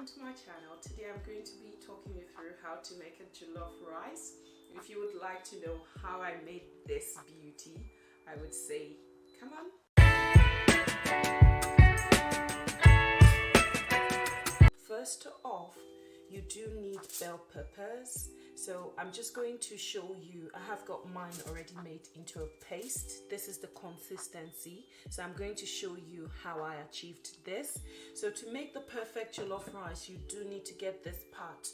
welcome to my channel. Today I'm going to be talking you through how to make a jollof rice. If you would like to know how I made this beauty, I would say come on. First off, you do need bell peppers. So I'm just going to show you, I have got mine already made into a paste. This is the consistency. So I'm going to show you how I achieved this. So to make the perfect jollof rice, you do need to get this part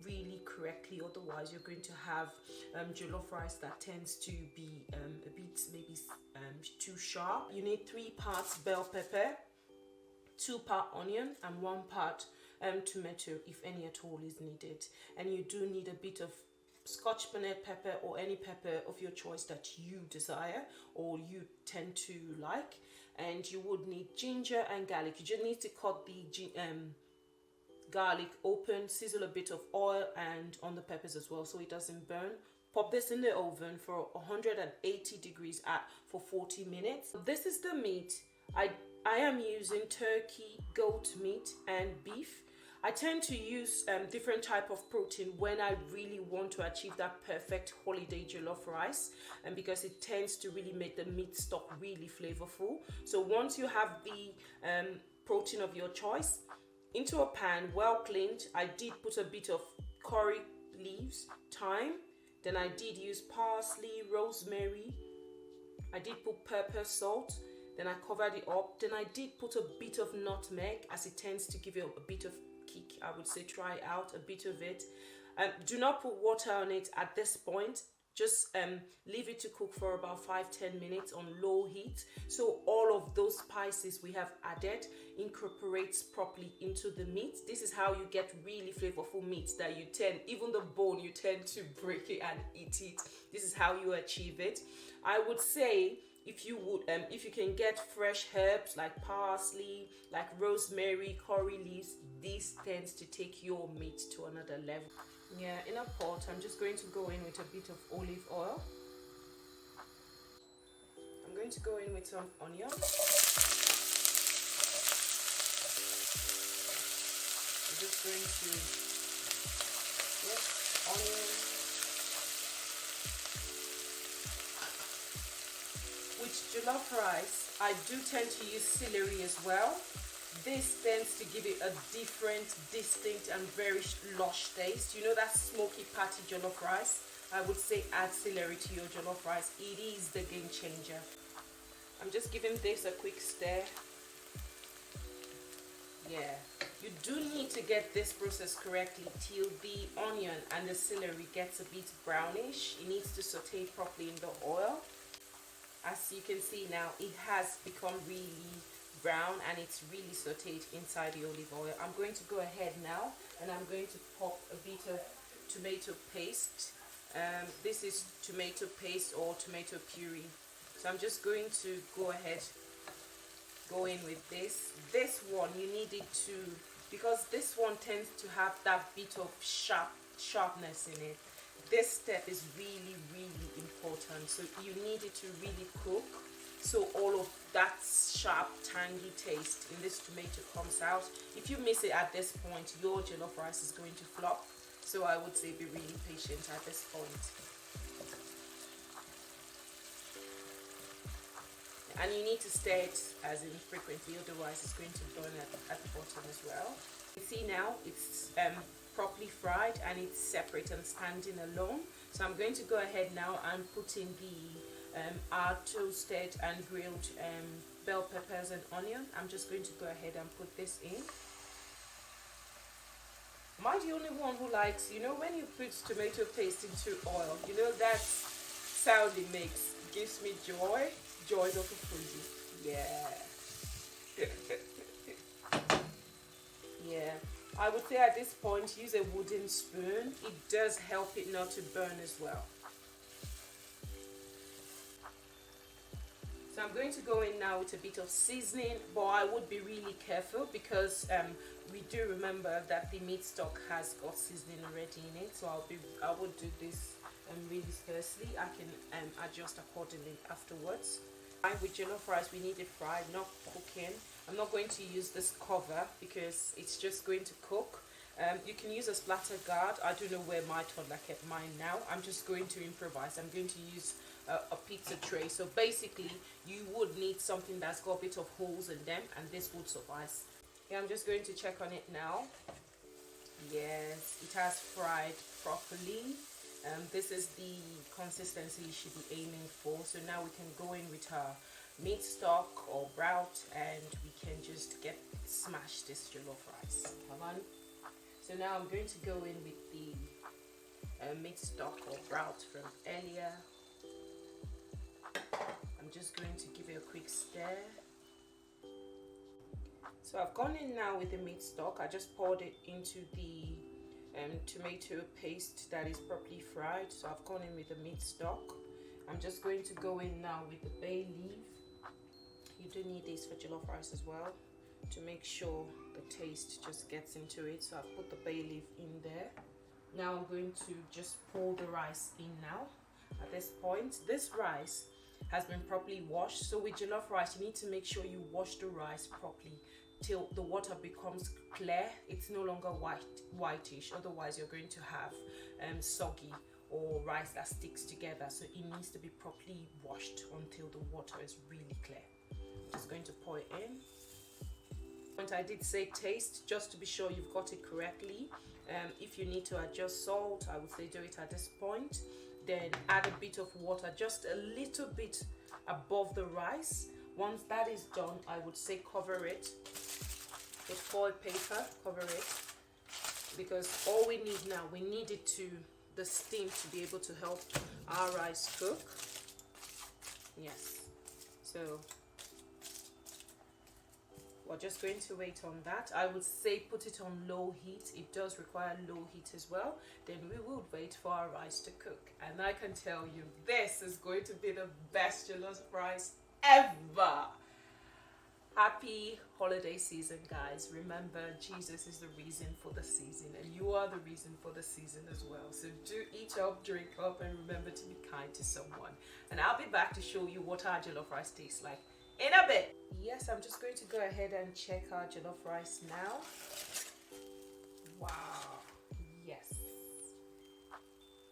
really correctly. Otherwise, you're going to have jollof rice that tends to be a bit maybe too sharp. You need 3 parts bell pepper, 2 part onion, and 1 part tomato, if any at all is needed. And you do need a bit of scotch bonnet pepper or any pepper of your choice that you desire or you tend to like. And you would need ginger and garlic. You just need to cut the garlic open, sizzle a bit of oil and on the peppers as well so it doesn't burn. Pop this in the oven for 180 degrees for 40 minutes. This is the meat. I am using turkey, goat meat and beef. I tend to use different type of protein when I really want to achieve that perfect holiday jollof rice, and because it tends to really make the meat stock really flavorful. So once you have the protein of your choice, into a pan, well cleaned, I did put a bit of curry leaves, thyme, then I did use parsley, rosemary, I did put pepper, salt, then I covered it up. Then I did put a bit of nutmeg as it tends to give you a bit of kick. I would say try out a bit of it. Do not put water on it at this point. Just leave it to cook for about 5-10 minutes on low heat. So all of those spices we have added incorporates properly into the meat. This is how you get really flavorful meat that you tend, even the bone, you tend to break it and eat it. This is how you achieve it. I would say if you can get fresh herbs like parsley, like rosemary, curry leaves, this tends to take your meat to another level. Yeah, in a pot, I'm just going to go in with a bit of olive oil. I'm going to go in with some onion. I'm just going to, onion. With jollof rice, I do tend to use celery as well. This tends to give it a different, distinct and very lush taste. You know that smoky patty jollof rice? I would say add celery to your jollof rice. It is the game changer. I'm just giving this a quick stir. Yeah, you do need to get this process correctly till the onion and the celery gets a bit brownish. It needs to saute properly in the oil. As you can see now, it has become really brown and it's really sauteed inside the olive oil. I'm going to go ahead now and I'm going to pop a bit of tomato paste. This is tomato paste or tomato puree. So I'm just going to go ahead, go in with this. This one you need it to, because this one tends to have that bit of sharpness in it. This step is really important, so you need it to really cook so all of that sharp tangy taste in this tomato comes out. If you miss it at this point, your jollof rice is going to flop, so I would say be really patient at this point. And you need to stir it as in frequently, otherwise it's going to burn at the bottom as well. You see now it's properly fried and it's separate and standing alone. So I'm going to go ahead now and put in the our toasted and grilled bell peppers and onion. I'm just going to go ahead and put this in. Am I the only one who likes, you know, when you put tomato paste into oil, you know that sound it makes? It gives me joy of a foodie. Yeah. Yeah. I would say at this point use a wooden spoon. It does help it not to burn as well. So I'm going to go in now with a bit of seasoning, but I would be really careful because we do remember that the meat stock has got seasoning already in it. So I would do this really sparsely. I can adjust accordingly afterwards. With jollof rice, we need it fried, not cooking. I'm not going to use this cover because it's just going to cook. You can use a splatter guard. I don't know where my toddler kept mine now. I'm just going to improvise. I'm going to use a pizza tray. So basically you would need something that's got a bit of holes in them, and this would suffice. Yeah, I'm just going to check on it now. Yes, it has fried properly. This is the consistency you should be aiming for. So now we can go in with our meat stock or broth, and we can just smash this jollof rice. Come on. So now I'm going to go in with the meat stock or broth from earlier. I'm just going to give it a quick stir. So I've gone in now with the meat stock. I just poured it into the tomato paste that is properly fried. So I've gone in with the meat stock. I'm just going to go in now with the bay leaf. You do need this for jollof rice as well, to make sure the taste just gets into it. So I've put the bay leaf in there. Now I'm going to just pour the rice in now. At this point, this rice has been properly washed. So with jollof rice, you need to make sure you wash the rice properly till the water becomes clear. It's no longer whitish, otherwise you're going to have soggy or rice that sticks together. So it needs to be properly washed until the water is really clear. Just going to pour it in. I did say taste, just to be sure you've got it correctly. If you need to adjust salt, I would say do it at this point. Then add a bit of water, just a little bit above the rice. Once that is done, I would say cover it with foil paper. Cover it, because all we need now, we need it the steam to be able to help our rice cook. Yes, so we're just going to wait on that. I would say put it on low heat. It does require low heat as well. Then we will wait for our rice to cook. And I can tell you, this is going to be the best jollof rice ever. Happy holiday season, guys. Remember, Jesus is the reason for the season, and you are the reason for the season as well. So do eat up, drink up, and remember to be kind to someone. And I'll be back to show you what our jollof rice tastes like in a bit. Yes, I'm just going to go ahead and check our jollof rice now. Wow, yes.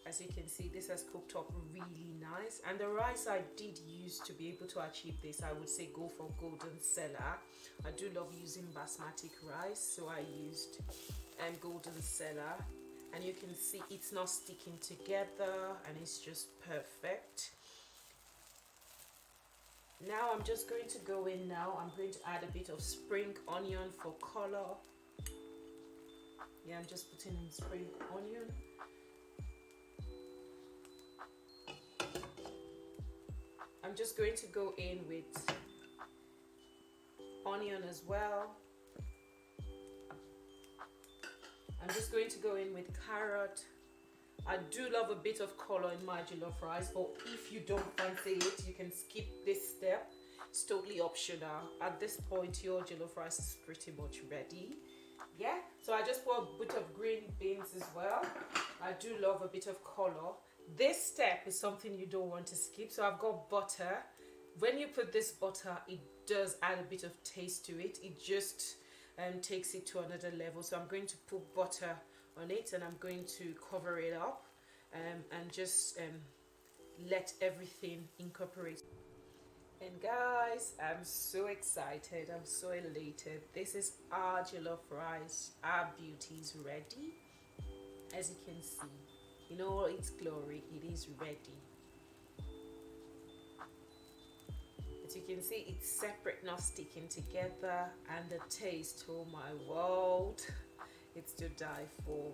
As you can see, this has cooked up really nice. And the rice I did use to be able to achieve this, I would say go for golden cellar. I do love using basmati rice, so I used golden cellar. And you can see it's not sticking together, and it's just perfect. Now I'm just going to go in now. I'm going to add a bit of spring onion for color. Yeah, I'm just putting in spring onion. I'm just going to go in with onion as well. I'm just going to go in with carrot. I do love a bit of color in my jollof rice, but if you don't fancy it, you can skip this step. It's totally optional. At this point, your jollof rice is pretty much ready. Yeah, so I just put a bit of green beans as well. I do love a bit of color. This step is something you don't want to skip. So I've got butter. When you put this butter, it does add a bit of taste to it. It just takes it to another level. So I'm going to put butter on it, and I'm going to cover it up and just let everything incorporate. And guys, I'm so excited, I'm so elated. This is our jollof rice. Our beauty is ready. As you can see, in all its glory, it is ready. As you can see, it's separate, not sticking together, and the taste, oh my world, it's to die for.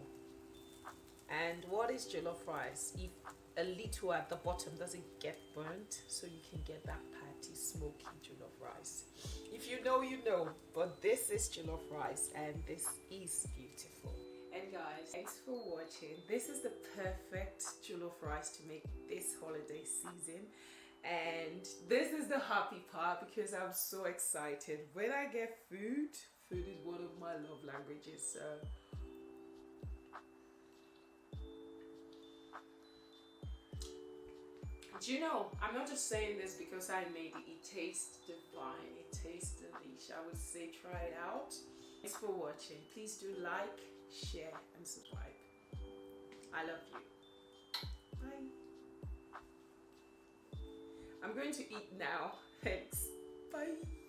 And what is jollof rice? If a little at the bottom doesn't get burnt, so you can get that patty, smoky jollof rice. If you know, you know, but this is jollof rice, and this is beautiful. And guys, thanks for watching. This is the perfect jollof rice to make this holiday season. And this is the happy part, because I'm so excited. When I get food is one of my love languages. So Do you know, I'm not just saying this because I made it. It tastes divine. It tastes delicious. I would say try it out. Thanks for watching. Please do like, share, and subscribe. I love you. Bye. I'm going to eat now. Thanks. Bye.